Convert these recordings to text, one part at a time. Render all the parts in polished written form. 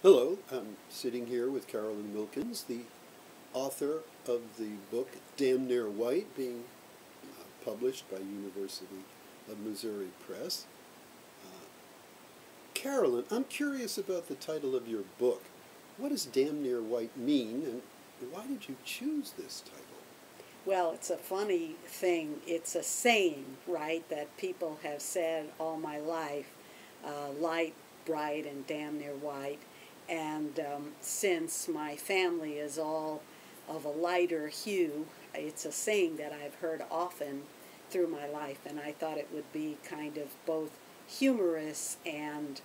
Hello, I'm sitting here with Carolyn Wilkins, the author of the book Damn Near White, being published by University of Missouri Press. Carolyn, I'm curious about the title of your book. What does Damn Near White mean, and why did you choose this title? Well, it's a funny thing. It's a saying, right, that people have said all my life, light, bright, and damn near white. And since my family is all of a lighter hue, it's a saying that I've heard often through my life, and I thought it would be kind of both humorous and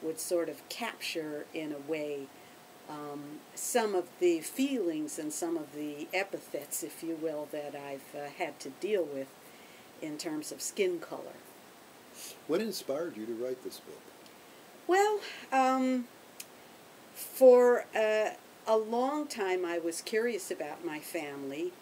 would sort of capture, in a way, some of the feelings and some of the epithets, if you will, that I've had to deal with in terms of skin color. What inspired you to write this book? Well, for a long time I was curious about my family.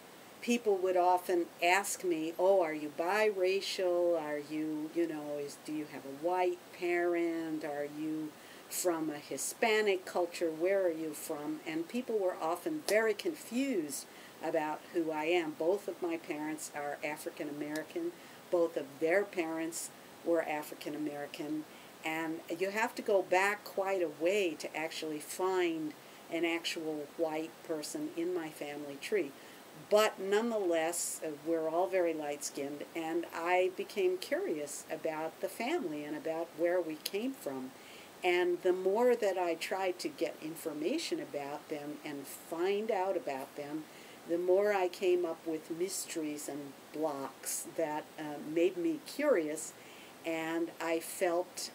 People would often ask me, oh, are you biracial? Are you, do you have a white parent? Are you from a Hispanic culture? Where are you from? And people were often very confused about who I am. Both of my parents are African American. Both of their parents were African American. And you have to go back quite a way to actually find an actual white person in my family tree. But nonetheless, we're all very light-skinned, and I became curious about the family and about where we came from. And the more that I tried to get information about them and find out about them, the more I came up with mysteries and blocks that made me curious. And I felt,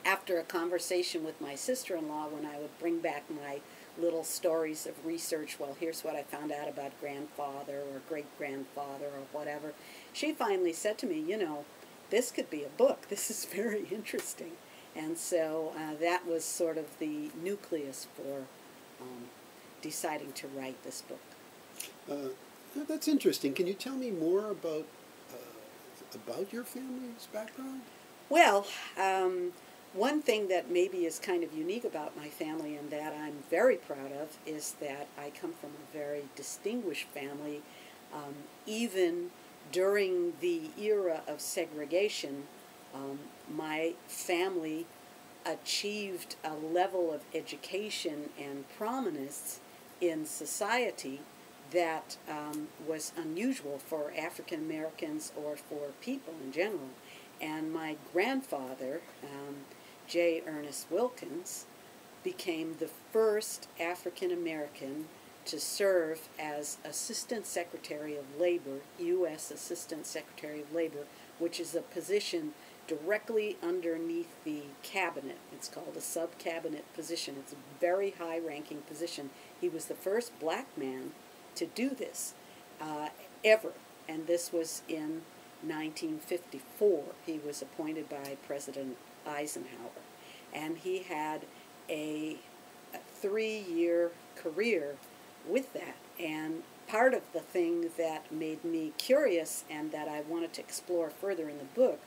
after a conversation with my sister-in-law, when I would bring back my little stories of research, well, here's what I found out about grandfather or great-grandfather or whatever, she finally said to me, this could be a book. This is very interesting. And so that was sort of the nucleus for deciding to write this book. That's interesting. Can you tell me more about your family's background? Well, one thing that maybe is kind of unique about my family and that I'm very proud of is that I come from a very distinguished family. Even during the era of segregation, my family achieved a level of education and prominence in society that was unusual for African Americans or for people in general. And my grandfather, J. Ernest Wilkins, became the first African American to serve as Assistant Secretary of Labor, U.S. Assistant Secretary of Labor, which is a position directly underneath the cabinet. It's called a sub-cabinet position. It's a very high-ranking position. He was the first black man to do this ever, and this was in 1954. He was appointed by President Eisenhower, and he had a 3-year career with that. And part of the thing that made me curious and that I wanted to explore further in the book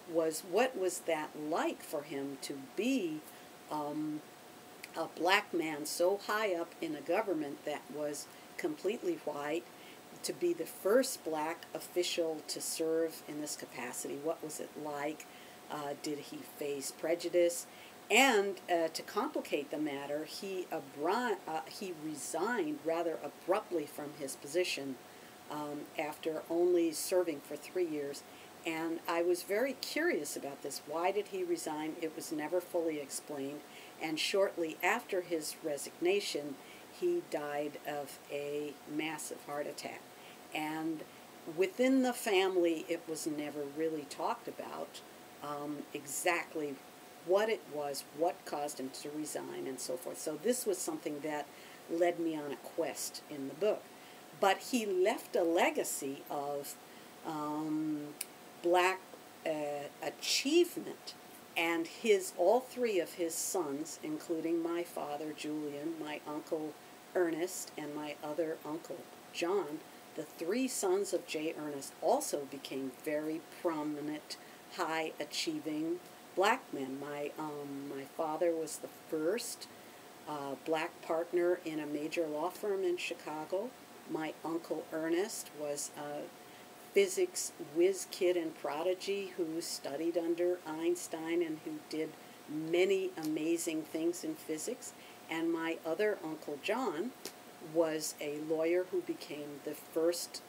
was what was that like for him to be a black man so high up in a government that was completely white, to be the first black official to serve in this capacity. What was it like? Did he face prejudice? And to complicate the matter, he resigned rather abruptly from his position after only serving for 3 years. And I was very curious about this. Why did he resign? It was never fully explained. And shortly after his resignation, he died of a massive heart attack. And within the family, it was never really talked about exactly what it was, what caused him to resign, and so forth. So this was something that led me on a quest in the book. But he left a legacy of black achievement, and all 3 of his sons, including my father, Julian, my uncle, Ernest, and my other uncle, John, the 3 sons of J. Ernest also became very prominent, high-achieving black men. My father was the first black partner in a major law firm in Chicago. My uncle Ernest was a physics whiz kid and prodigy who studied under Einstein and who did many amazing things in physics. And my other uncle John was a lawyer who became the first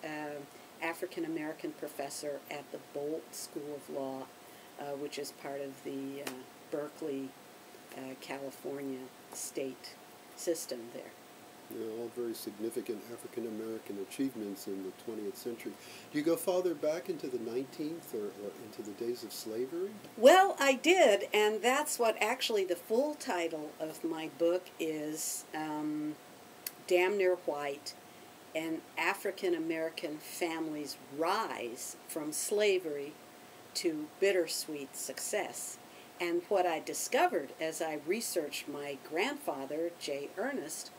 African-American professor at the Bolt School of Law, which is part of the Berkeley, California state system there. All very significant African-American achievements in the 20th century. Do you go farther back into the 19th or into the days of slavery? Well, I did, and that's what actually the full title of my book is, Damn Near White, An African-American Family's Rise from Slavery to Bittersweet Success. And what I discovered as I researched my grandfather, J. Ernest,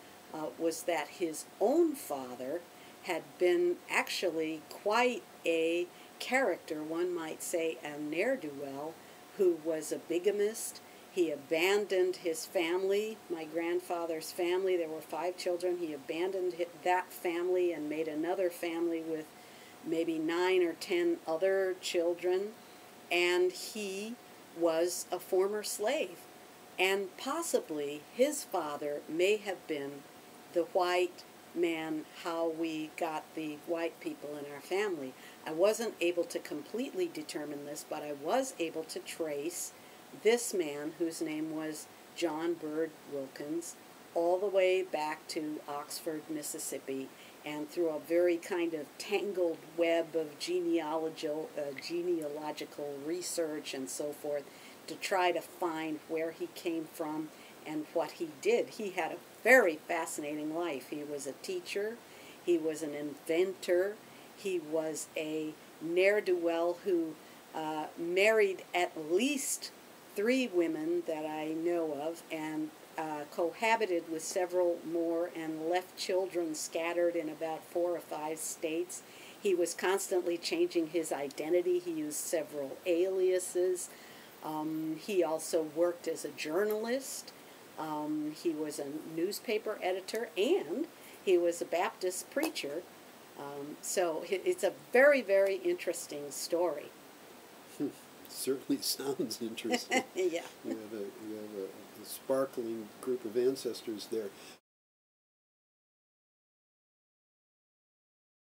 was that his own father had been actually quite a character, one might say a ne'er-do-well, who was a bigamist. He abandoned his family, my grandfather's family. There were 5 children. He abandoned that family and made another family with maybe 9 or 10 other children. And he was a former slave. And possibly his father may have been the white man, how we got the white people in our family. I wasn't able to completely determine this, but I was able to trace this man, whose name was John Bird Wilkins, all the way back to Oxford, Mississippi, and through a very kind of tangled web of genealogical research and so forth, to try to find where he came from and what he did. He had a very fascinating life. He was a teacher, he was an inventor, he was a ne'er-do-well who married at least 3 women that I know of, and cohabited with several more, and left children scattered in about 4 or 5 states. He was constantly changing his identity. He used several aliases. He also worked as a journalist. He was a newspaper editor, and he was a Baptist preacher. So it's a very, very interesting story. Certainly sounds interesting. Yeah. You have a sparkling group of ancestors there.